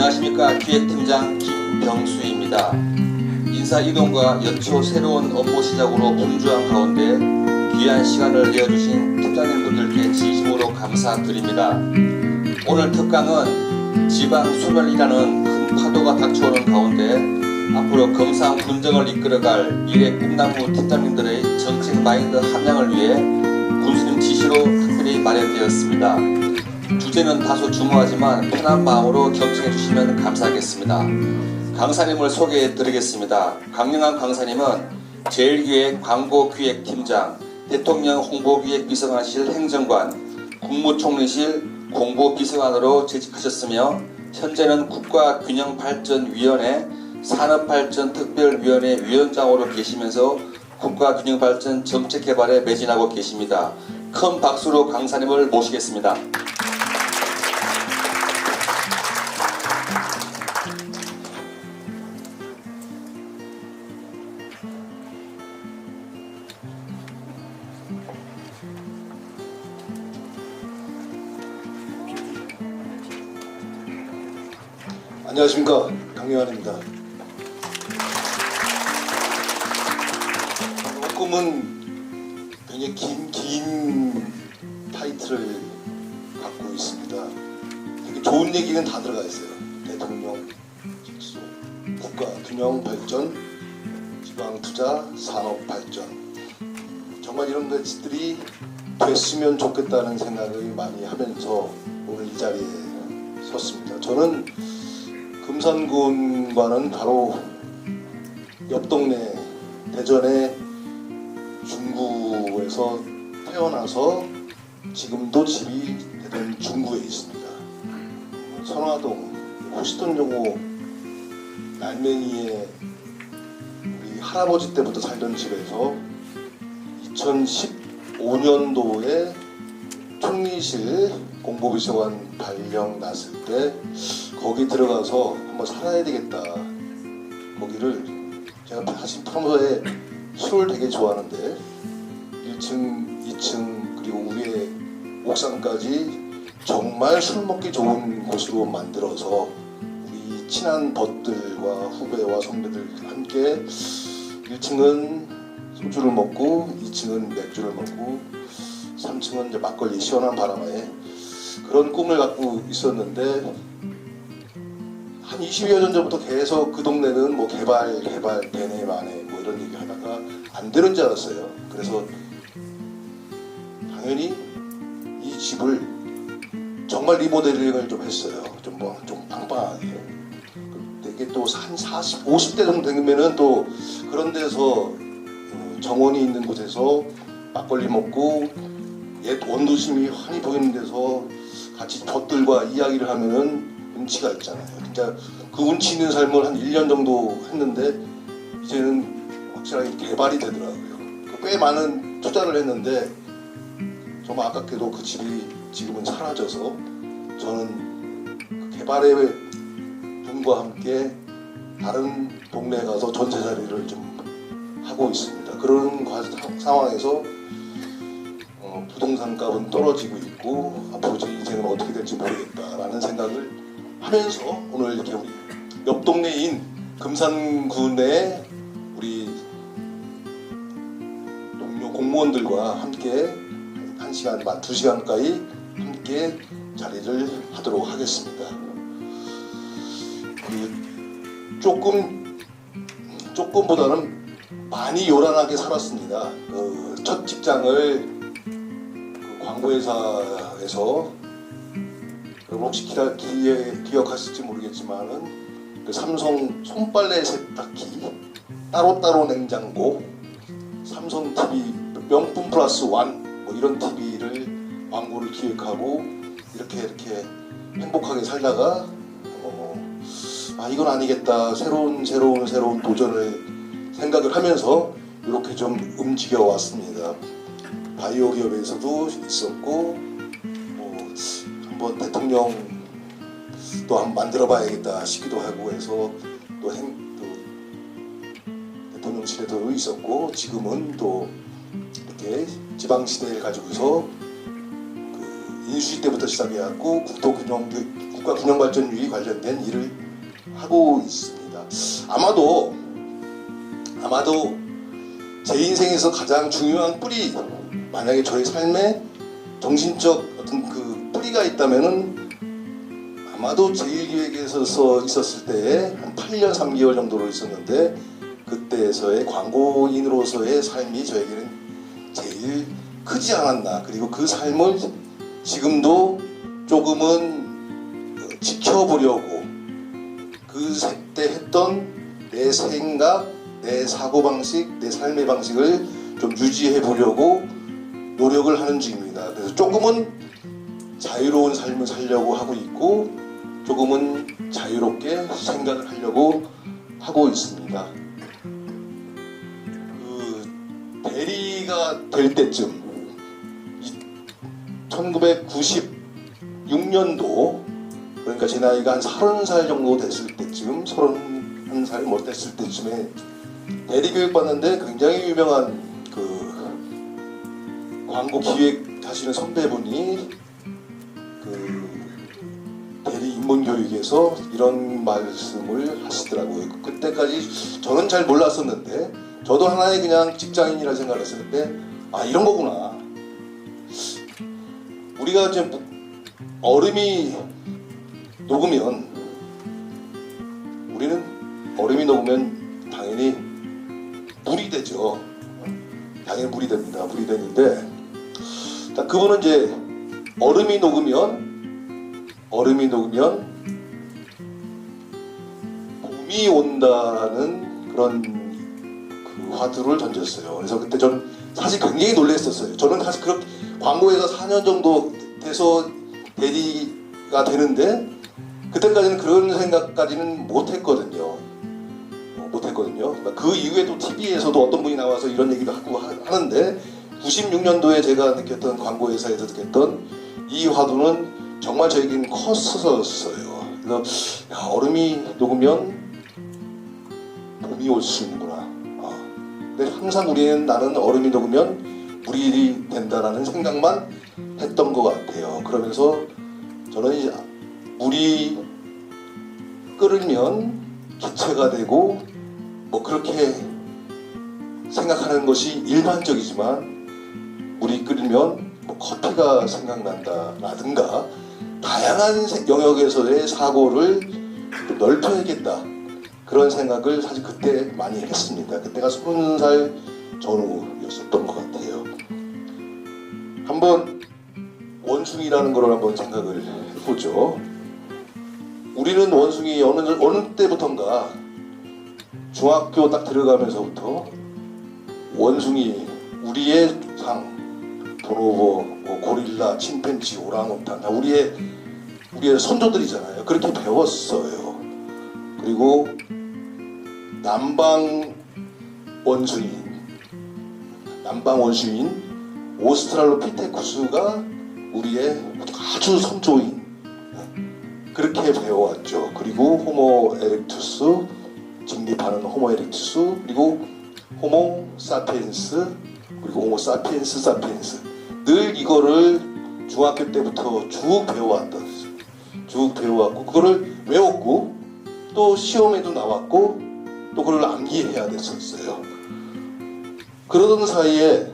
안녕하십니까. 기획팀장 김병수입니다. 인사이동과 연초 새로운 업무 시작으로 분주한 가운데 귀한 시간을 내어주신 팀장님분들께 진심으로 감사드립니다. 오늘 특강은 지방 소멸이라는 큰 파도가 닥쳐오는 가운데 앞으로 검상 군정을 이끌어갈 미래 꿈나무 팀장님들의 정책 마인드 함양을 위해 군수님 지시로 특별히 마련되었습니다. 주제는 다소 중후하지만 편한 마음으로 경청해 주시면 감사하겠습니다. 강사님을 소개해 드리겠습니다. 강영환 강사님은 제1기획 광고기획팀장, 대통령 홍보기획비서관실 행정관, 국무총리실 공보비서관으로 재직하셨으며 현재는 국가균형발전위원회 산업발전특별위원회 위원장으로 계시면서 국가균형발전 정책개발에 매진하고 계십니다. 큰 박수로 강사님을 모시겠습니다. 안녕하십니까, 강영환입니다. 조금은 굉장히 긴 타이틀을 갖고 있습니다. 되게 좋은 얘기는 다 들어가 있어요. 대통령 직소, 국가 균형 발전, 지방 투자, 산업 발전. 정말 이런 것들이 됐으면 좋겠다는 생각을 많이 하면서 오늘 이 자리에 섰습니다. 저는 금산군과는 바로 옆 동네 대전의 중구에서 태어나서 지금도 집이 대전 중구에 있습니다. 선화동 호시돈정호 날맹이의 우리 할아버지 때부터 살던 집에서 2015년도에 총리실 공보비서관 발령 났을 때 거기 들어가서 한번 살아야 되겠다. 거기를 제가 사실 평소에 술을 되게 좋아하는데 1층, 2층 그리고 위에 옥상까지 정말 술 먹기 좋은 곳으로 만들어서 우리 친한 벗들과 후배와 선배들 함께 1층은 소주를 먹고 2층은 맥주를 먹고 3층은 이제 막걸리 시원한 바람에 그런 꿈을 갖고 있었는데 한 20여 년 전부터 계속 그 동네는 뭐 개발 되네 마네 뭐 이런 얘기 하다가 안 되는 줄 알았어요. 그래서 당연히 이 집을 정말 리모델링을 좀 했어요. 좀 빵빵하게. 이게 또 한 40, 50대 정도 되면은 또 그런 데서 정원이 있는 곳에서 막걸리 먹고 옛 원도심이 환히 보이는 데서 같이 젖들과 이야기를 하면은 운치가 있잖아요. 진짜 그 운치 있는 삶을 한 1년 정도 했는데 이제는 확실하게 개발이 되더라고요. 꽤 많은 투자를 했는데 정말 아깝게도 그 집이 지금은 사라져서 저는 그 개발의 분과 함께 다른 동네에 가서 전세자리를 좀 하고 있습니다. 그런 상황에서 부동산 값은 떨어지고 있고 앞으로 제 인생은 어떻게 될지 모르겠다라는 생각을 하면서 오늘 이렇게 우리 옆 동네인 금산군의 우리 동료 공무원들과 함께 1시간 반, 2시간 가까이 함께 자리를 하도록 하겠습니다. 조금보다는 많이 요란하게 살았습니다. 첫 직장을 광고회사에서 여러분 혹시 기억하실지 모르겠지만은 그 삼성 손빨래 세탁기, 따로따로 냉장고, 삼성 TV 명품 플러스 완 뭐 이런 TV를 광고를 기획하고 이렇게 행복하게 살다가 이건 아니겠다. 새로운 도전을 생각을 하면서 이렇게 좀 움직여 왔습니다. 바이오 기업에서도 있었고 한번 대통령 또 한번 만들어봐야겠다 싶기도 하고 해서 또 대통령실에도 있었고 지금은 또 이렇게 지방시대를 가지고서 그 인수위 때부터 시작해갖고 국가균형발전주의 관련된 일을 하고 있습니다. 아마도 제 인생에서 가장 중요한 뿌리, 만약에 저의 삶에 정신적 어떤 그 뿌리가 있다면은 아마도 제1기획에서 있었을 때에 한 8년 3개월 정도로 있었는데, 그때에서의 광고인으로서의 삶이 저에게는 제일 크지 않았나. 그리고 그 삶을 지금도 조금은 지켜보려고, 그때 했던 내 생각, 내 사고방식, 내 삶의 방식을 좀 유지해 보려고 노력을 하는 중입니다. 그래서 조금은 자유로운 삶을 살려고 하고 있고, 조금은 자유롭게 생각을 하려고 하고 있습니다. 대리가 될 때쯤 1996년도, 그러니까 제 나이가 한 30살 정도 됐을 때쯤, 31살 못 됐을 때쯤에 대리 교육 받는데 굉장히 유명한 그 광고 기획하시는 선배분이 그 대리 입문 교육에서 이런 말씀을 하시더라고요. 그때까지 저는 잘 몰랐었는데, 저도 하나의 그냥 직장인이라 생각을 했었는데, 아, 이런 거구나. 우리가 이제 얼음이 녹으면, 우리는 얼음이 녹으면 당연히 물이 되죠. 당연히 물이 됩니다. 물이 되는데, 그분은 이제 얼음이 녹으면 봄이 온다는 그런 그 화두를 던졌어요. 그래서 그때 저는 사실 굉장히 놀랐었어요. 저는 사실 그렇게 광고회사 4년 정도 돼서 대리가 되는데, 그때까지는 그런 생각까지는 못했거든요. 그 이후에 또 TV에서도 어떤 분이 나와서 이런 얘기도 하고 하는데, 96년도에 제가 느꼈던, 광고회사에서 느꼈던 이 화두는 정말 저에게는 컸었어요. 그래서 야, 얼음이 녹으면 봄이 올 수 있는구나. 근데 항상 나는 얼음이 녹으면 물이 된다라는 생각만 했던 것 같아요. 그러면서 저는 이제 물이 끓으면 기체가 되고, 뭐 그렇게 생각하는 것이 일반적이지만, 물이 끓으면 뭐 커피가 생각난다라든가, 다양한 영역에서의 사고를 좀 넓혀야겠다, 그런 생각을 사실 그때 많이 했습니다. 그때가 30살 전후였었던 것 같아요. 한번 원숭이라는 걸 한번 생각을 해보죠. 우리는 원숭이 어느 때부턴가, 중학교 딱 들어가면서부터 원숭이, 우리의 조상, 보노보, 고릴라, 침팬지, 오랑우탄, 다 우리의 선조들이잖아요. 그렇게 배웠어요. 그리고 남방 원숭이인 오스트랄로피테쿠스가 우리의 아주 선조인, 그렇게 배워왔죠. 그리고 호모 에렉투스, 직립하는 호모 에렉투스, 그리고 호모 사피엔스, 그리고 호모 사피엔스 늘 이거를 중학교 때부터 쭉 배워왔고, 그거를 외웠고, 또 시험에도 나왔고, 또 그걸 암기해야 됐었어요. 그러던 사이에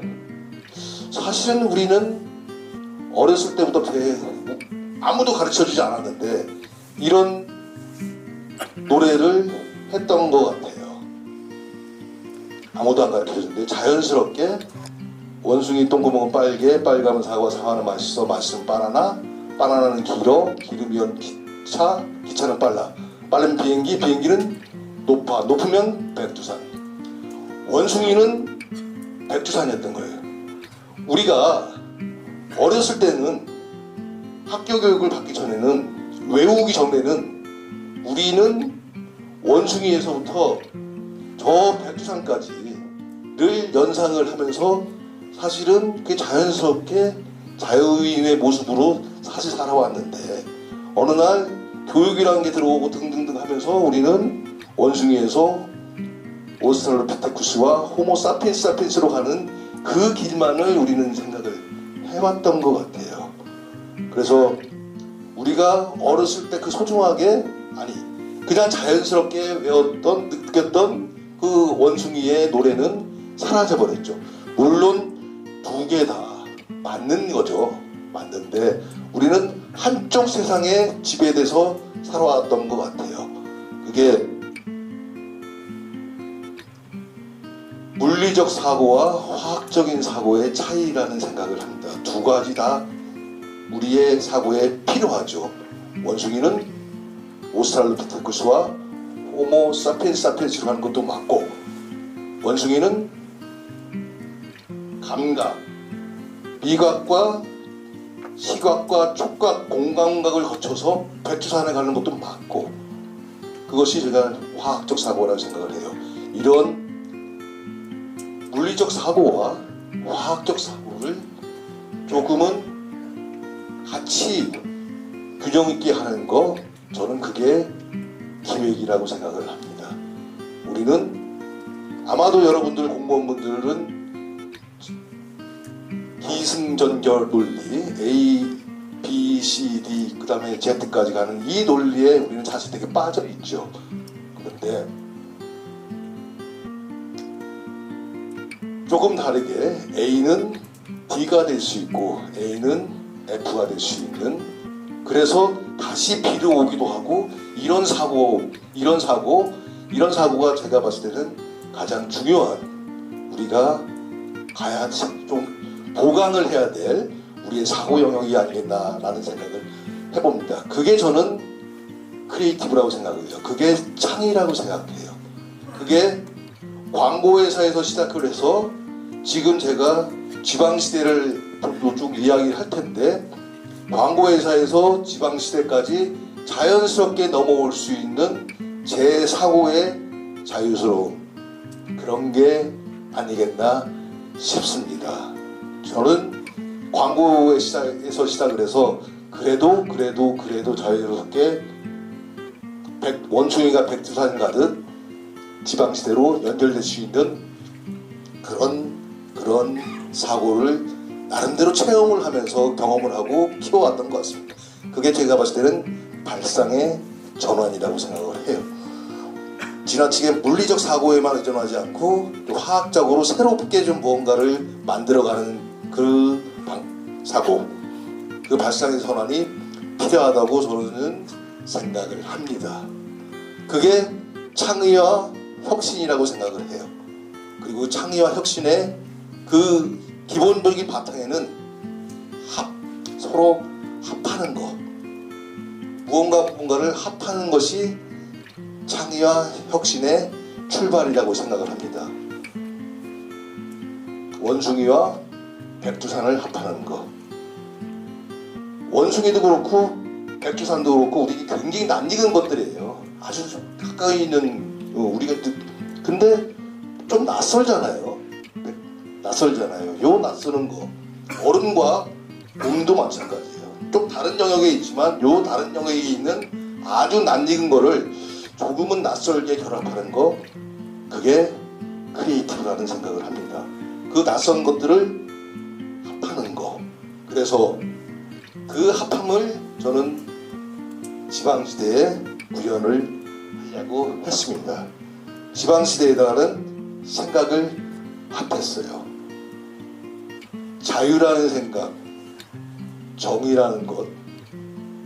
사실은 우리는 어렸을 때부터 아무도 가르쳐주지 않았는데 이런 노래를 했던 것 같아요. 아무도 안 가르쳐줬는데 자연스럽게, 원숭이 똥구멍은 빨개, 빨가면 사과, 사과는 맛있어, 맛있으면 바나나, 바나나는 길어, 길으면 기차, 기차는 빨라, 빠른 비행기, 비행기는 높아, 높으면 백두산. 원숭이는 백두산이었던 거예요. 우리가 어렸을 때는, 학교 교육을 받기 전에는, 외우기 전에는 우리는 원숭이에서부터 저 백두산까지를 연상을 하면서 사실은 그게 자연스럽게 자유인의 모습으로 사실 살아왔는데, 어느 날 교육이라는 게 들어오고 등등등 하면서 우리는 원숭이에서 오스트랄로피테쿠스와 호모 사피엔스로 가는 그 길만을 우리는 생각을 해왔던 것 같아요. 그래서 우리가 어렸을 때 그 소중하게 아니 그냥 자연스럽게 외웠던 느꼈던 그 원숭이의 노래는 사라져 버렸죠. 물론 두 개 다 맞는 거죠. 맞는데 우리는 한쪽 세상에 지배돼서 살아왔던 것 같아요. 그게 물리적 사고와 화학적인 사고의 차이라는 생각을 합니다. 두 가지 다 우리의 사고에 필요하죠. 원숭이는 오스트랄로피테쿠스와 호모 사피엔스로 하는 것도 맞고, 원숭이는 감각, 미각과 시각과 촉각, 공감각을 거쳐서 백두산에 가는 것도 맞고, 그것이 제가 화학적 사고라고 생각을 해요. 이런 물리적 사고와 화학적 사고를 조금은 같이 균형 있게 하는 거, 저는 그게 기획이라고 생각을 합니다. 우리는 아마도 여러분들 공무원분들은 기승전결 논리 A, B, C, D 그 다음에 Z까지 가는 이 논리에 우리는 사실 되게 빠져 있죠. 그런데 조금 다르게 A는 D가 될 수 있고 A는 F가 될 수 있는, 그래서 다시 B로 오기도 하고, 이런 사고가 제가 봤을 때는 가장 중요한, 우리가 가야 좀 보강을 해야 될 우리의 사고 영역이 아니겠나라는 생각을 해봅니다. 그게 저는 크리에이티브라고 생각을 해요. 그게 창의라고 생각해요. 그게 광고회사에서 시작을 해서 지금 제가 지방시대를 쭉 이야기를 할 텐데, 광고회사에서 지방시대까지 자연스럽게 넘어올 수 있는 제 사고의 자유스러움, 그런 게 아니겠나 싶습니다. 저는 광고에서 시작을 해서 그래도 자유스럽게 원숭이가 백두산 가듯 지방시대로 연결될 수 있는 그런 사고를 나름대로 체험을 하면서 경험을 하고 키워왔던 것 같습니다. 그게 제가 봤을 때는 발상의 전환이라고 생각을 해요. 지나치게 물리적 사고에만 의존하지 않고 또 화학적으로 새롭게 좀 무언가를 만들어가는 그 사고, 그 발상의 전환이 필요하다고 저는 생각을 합니다. 그게 창의와 혁신이라고 생각을 해요. 그리고 창의와 혁신의 그 기본적인 바탕에는 서로 합하는 것, 무언가를 합하는 것이 창의와 혁신의 출발이라고 생각을 합니다. 원숭이와 백두산을 합하는 것, 원숭이도 그렇고 백두산도 그렇고 우리 굉장히 낯익은 것들이에요. 아주 가까이 있는 우리가, 근데 좀 낯설잖아요. 요 낯서는 거, 어른과 몸도 마찬가지예요. 좀 다른 영역에 있지만 요 다른 영역에 있는 아주 낯익은 거를 조금은 낯설게 결합하는 거, 그게 크리에이티브라는 생각을 합니다. 그 낯선 것들을 합하는 거, 그래서 그 합함을 저는 지방시대에 구현을 하려고 했습니다. 지방시대에다가는 생각을 합했어요. 자유라는 생각, 정의라는 것,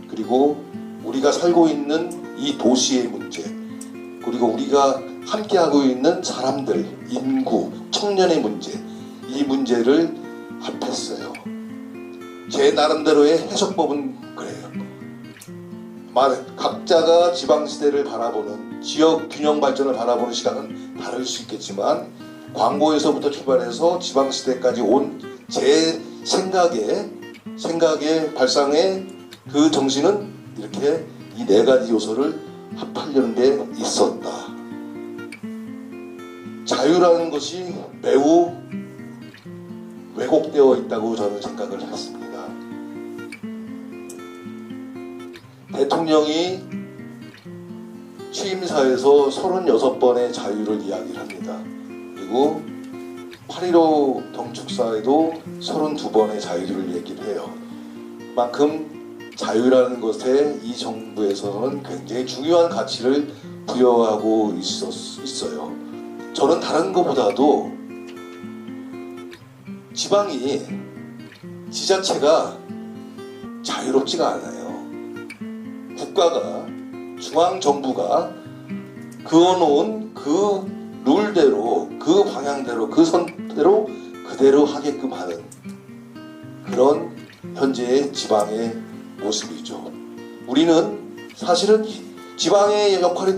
그리고 우리가 살고 있는 이 도시의 문제, 그리고 우리가 함께하고 있는 사람들, 인구, 청년의 문제, 이 문제를 합했어요. 제 나름대로의 해석법은 그래요. 각자가 지방시대를 바라보는, 지역 균형 발전을 바라보는 시각은 다를 수 있겠지만, 광고에서부터 출발해서 지방시대까지 온 제 생각의 발상의 그 정신은 이렇게 이 네 가지 요소를 합하려는 게 있었다. 자유라는 것이 매우 왜곡되어 있다고 저는 생각을 했습니다. 대통령이 취임사에서 36번의 자유를 이야기를 합니다. 그리고 8.15 경축사에도 32번의 자유를 얘기를 해요. 그만큼 자유라는 것에 이 정부에서는 굉장히 중요한 가치를 부여하고 있어요. 저는 다른 것보다도 지방이 지자체가 자유롭지가 않아요. 국가가 중앙정부가 그어놓은 그 룰대로 그 방향대로 그 선대로 그대로 하게끔 하는 그런 현재의 지방의 모습이죠. 우리는 사실은 지방의 역할이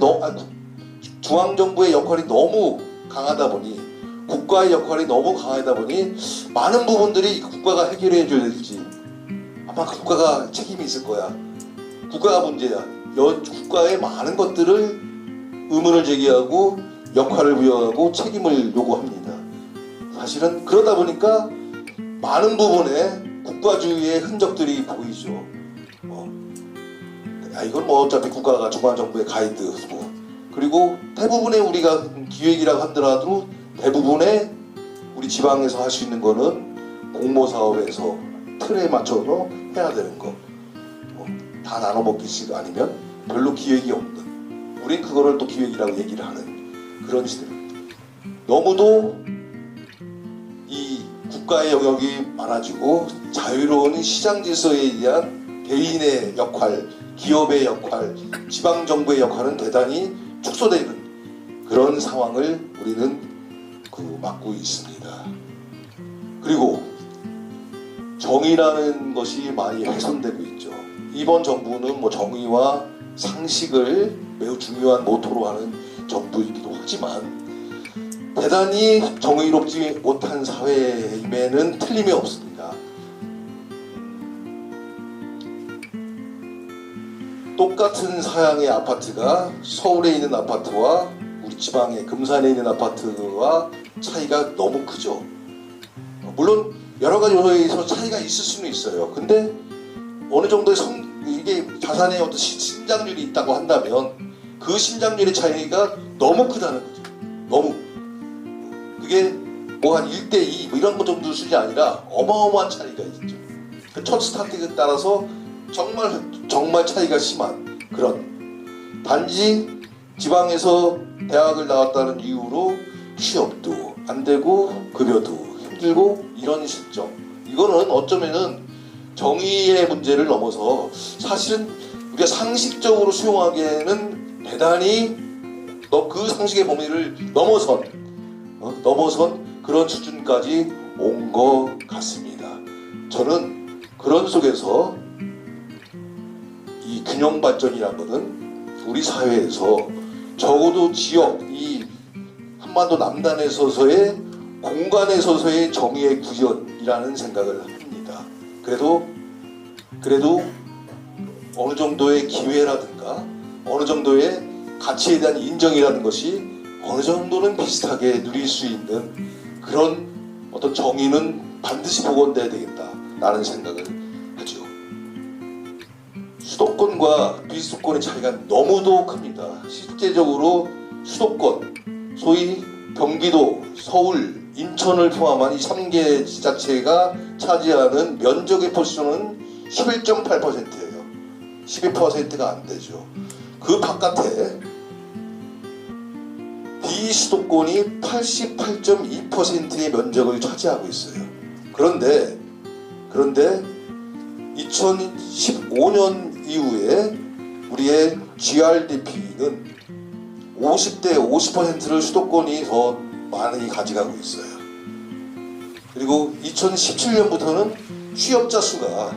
중앙정부의 역할이 너무 강하다 보니 국가의 역할이 너무 강하다 보니 많은 부분들이 국가가 해결해 줘야 될지 아마 국가가 책임이 있을 거야. 국가가 문제야. 국가의 많은 것들을 의문을 제기하고 역할을 부여하고 책임을 요구합니다. 사실은 그러다 보니까 많은 부분에 국가주의의 흔적들이 보이죠. 이건 뭐 어차피 국가가 중앙정부의 가이드고 그리고 대부분의 우리가 기획이라고 하더라도 대부분의 우리 지방에서 할 수 있는 거는 공모사업에서 틀에 맞춰서 해야 되는 거. 다 나눠 먹기식 아니면 별로 기획이 없는. 우린 그거를 또 기획이라고 얘기를 하는 그런 시대입니다. 너무도 이 국가의 영역이 많아지고 자유로운 시장 질서에 대한 개인의 역할, 기업의 역할, 지방정부의 역할은 대단히 축소되는 그런 상황을 우리는 맞고 있습니다. 그리고 정의라는 것이 많이 훼손되고 있죠. 이번 정부는 뭐 정의와 상식을 매우 중요한 모토로 하는 정부이기도 하지만 대단히 정의롭지 못한 사회임에는 틀림이 없습니다. 똑같은 사양의 아파트가 서울에 있는 아파트와 우리 지방의 금산에 있는 아파트와 차이가 너무 크죠. 물론 여러 가지 요소에서 차이가 있을 수는 있어요. 근데 어느 정도의 이게 자산의 어떤 신장률이 있다고 한다면 그 신장률의 차이가 너무 크다는 거죠. 너무. 그게 뭐 한 1대2 뭐 이런 것 정도 수준이 아니라 어마어마한 차이가 있죠. 첫 스타트에 따라서 정말 차이가 심한 그런. 단지 지방에서 대학을 나왔다는 이유로 취업도 안 되고 급여도 힘들고 이런 실정. 이거는 어쩌면은 정의의 문제를 넘어서 사실은 우리가 상식적으로 수용하기에는 대단히 그 상식의 범위를 넘어선 그런 수준까지 온 것 같습니다. 저는 그런 속에서 이 균형 발전이라는 것은 우리 사회에서 적어도 지역, 이 한반도 남단에 서서의 공간에 서서의 정의의 구현이라는 생각을 합니다. 그래도 어느 정도의 기회라든가 어느 정도의 가치에 대한 인정이라는 것이 어느 정도는 비슷하게 누릴 수 있는 그런 어떤 정의는 반드시 복원돼야 되겠다라는 생각을 하죠. 수도권과 비수도권의 차이가 너무도 큽니다. 실제적으로 수도권, 소위 경기도, 서울, 인천을 포함한 이 3개 지자체가 차지하는 면적의 포션은 11.8%예요. 12%가 안 되죠. 그 바깥에 비수도권이 88.2%의 면적을 차지하고 있어요. 그런데 2015년 이후에 우리의 GRDP는 50대 50%를 수도권이 더 많이 가져가고 있어요. 그리고 2017년부터는 취업자 수가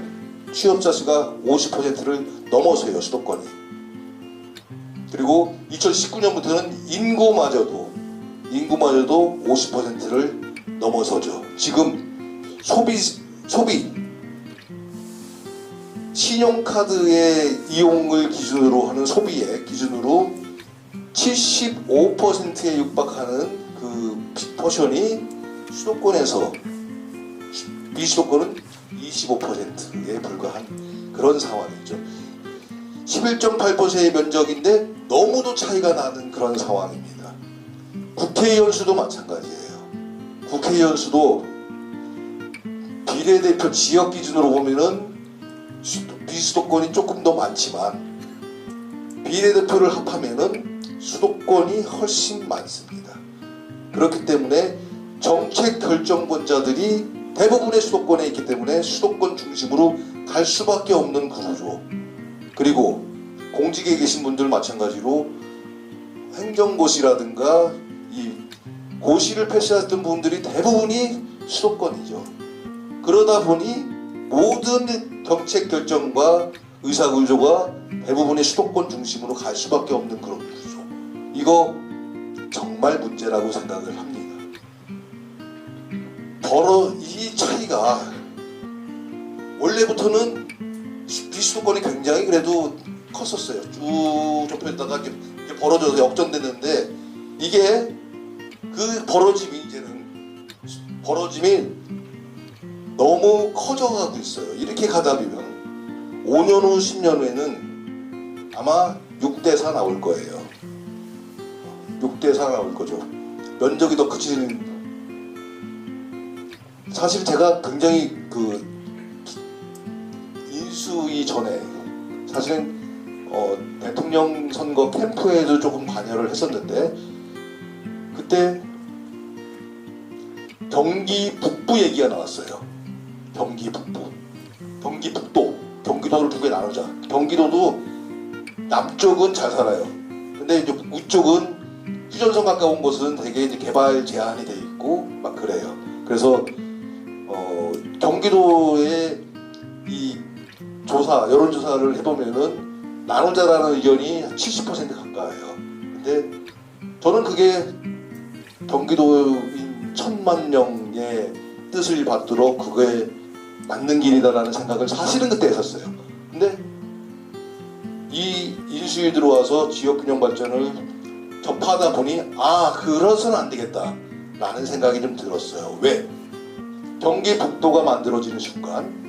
50%를 넘어서요, 수도권이. 그리고 2019년부터는 인구마저도 50%를 넘어서죠. 지금 소비 신용카드의 이용을 기준으로 하는 소비의 기준으로 75%에 육박하는 그 포션이 수도권에서 비수도권은 25%에 불과한 그런 상황이죠. 11.8%의 면적인데 너무도 차이가 나는 그런 상황입니다. 국회의원 수도 마찬가지예요. 국회의원 수도 비례대표 지역 기준으로 보면은 비수도권이 조금 더 많지만 비례대표를 합하면은 수도권이 훨씬 많습니다. 그렇기 때문에 정책 결정권자들이 대부분의 수도권에 있기 때문에 수도권 중심으로 갈 수밖에 없는 구조죠. 그리고 공직에 계신 분들 마찬가지로 행정고시라든가 이 고시를 패스했던 분들이 대부분이 수도권이죠. 그러다 보니 모든 정책 결정과 의사구조가 대부분의 수도권 중심으로 갈 수밖에 없는 그런 구조. 이거 정말 문제라고 생각을 합니다. 이 차이가 원래부터는 비수도권이 굉장히 그래도 컸었어요. 쭉 좁혀있다가 이렇게 벌어져서 역전됐는데 이게 그 벌어짐이 너무 커져가고 있어요. 이렇게 가다 보면 5년 후 10년 후에는 아마 6대4 나올 거예요. 6대4 나올 거죠. 면적이 더 커지는. 사실 제가 굉장히 그 인수위 전에 사실은 대통령 선거 캠프에도 조금 관여를 했었는데 그때 경기 북부 얘기가 나왔어요. 경기 북부, 경기 북도, 경기도를 두 개 나누자. 경기도도 남쪽은 잘 살아요. 근데 이제 우쪽은 휴전선 가까운 곳은 되게 이제 개발 제한이 돼 있고 막 그래요. 그래서 경기도의 이 여론조사를 해보면은 나누자라는 의견이 70% 가까워요. 근데 저는 그게 경기도인 1000만 명의 뜻을 받도록 그게 맞는 길이다라는 생각을 사실은 그때 했었어요. 근데 이 인수위 들어와서 지역균형 발전을 접하다 보니 그래서는 안 되겠다 라는 생각이 좀 들었어요. 왜? 경기 북도가 만들어지는 순간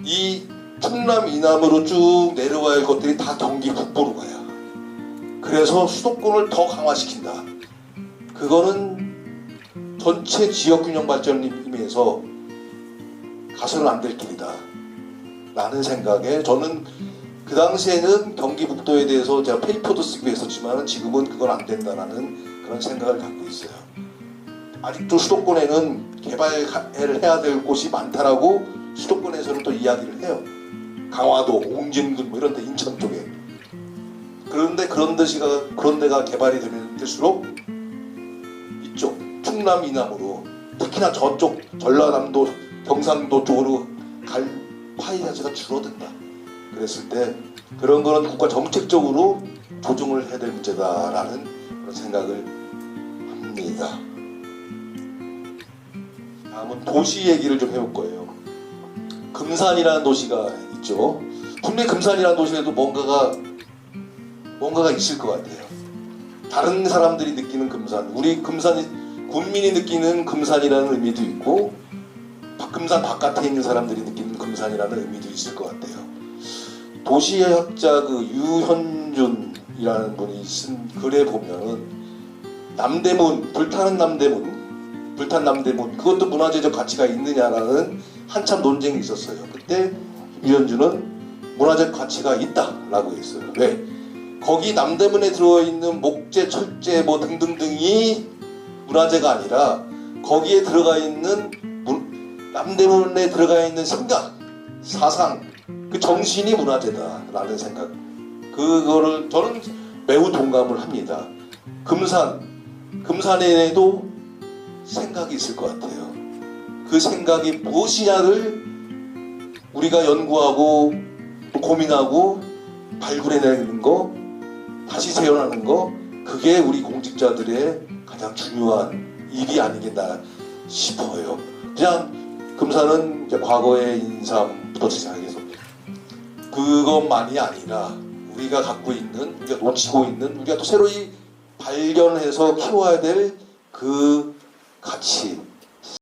이 충남 이남으로 쭉 내려와야 할 것들이 다 경기 북부로 가요. 그래서 수도권을 더 강화시킨다. 그거는 전체 지역균형 발전임에서 가서는 안 될 길이다 라는 생각에 저는 그 당시에는 경기 북도에 대해서 제가 페이퍼도 쓰고 했었지만 지금은 그건 안 된다라는 그런 생각을 갖고 있어요. 아직도 수도권에는 개발을 해야 될 곳이 많다라고 수도권에서는 또 이야기를 해요. 강화도, 옹진군 이런 데 인천 쪽에. 그런데 그런 데가 개발이 되면 될수록 이쪽 충남 이남으로 특히나 저쪽 전라남도, 경상도 쪽으로 갈 파이 자체가 줄어든다. 그랬을 때 그런 거는 국가 정책적으로 조정을 해야 될 문제다라는 그런 생각을 합니다. 다음은 도시 얘기를 좀 해볼 거예요. 금산이라는 도시가 있죠. 분명히 금산이라는 도시에도 뭔가가 있을 것 같아요. 다른 사람들이 느끼는 금산, 우리 군민이 느끼는 금산이라는 의미도 있고 금산 바깥에 있는 사람들이 느끼는 금산이라는 의미도 있을 것 같아요. 도시학자 그 유현준이라는 분이 쓴 글에 보면은 남대문, 불탄 남대문 그것도 문화재적 가치가 있느냐라는 한참 논쟁이 있었어요. 그때 유현준은 문화적 가치가 있다라고 했어요. 왜? 거기 남대문에 들어있는 목재, 철재 뭐 등등등이 문화재가 아니라 거기에 들어가 있는 남대문에 들어가 있는 생각, 사상, 그 정신이 문화재다라는 생각. 그거를 저는 매우 동감을 합니다. 금산에도 생각이 있을 것 같아요. 그 생각이 무엇이냐를 우리가 연구하고 또 고민하고 발굴해내는 거, 다시 재현하는 거, 그게 우리 공직자들의 가장 중요한 일이 아니겠나 싶어요. 그냥 금산은 이제 과거의 인삼부터 시작해서 그것만이 아니라 우리가 갖고 있는, 우리가 놓치고 있는, 우리가 또 새로이 발견해서 키워야 될 그 가치,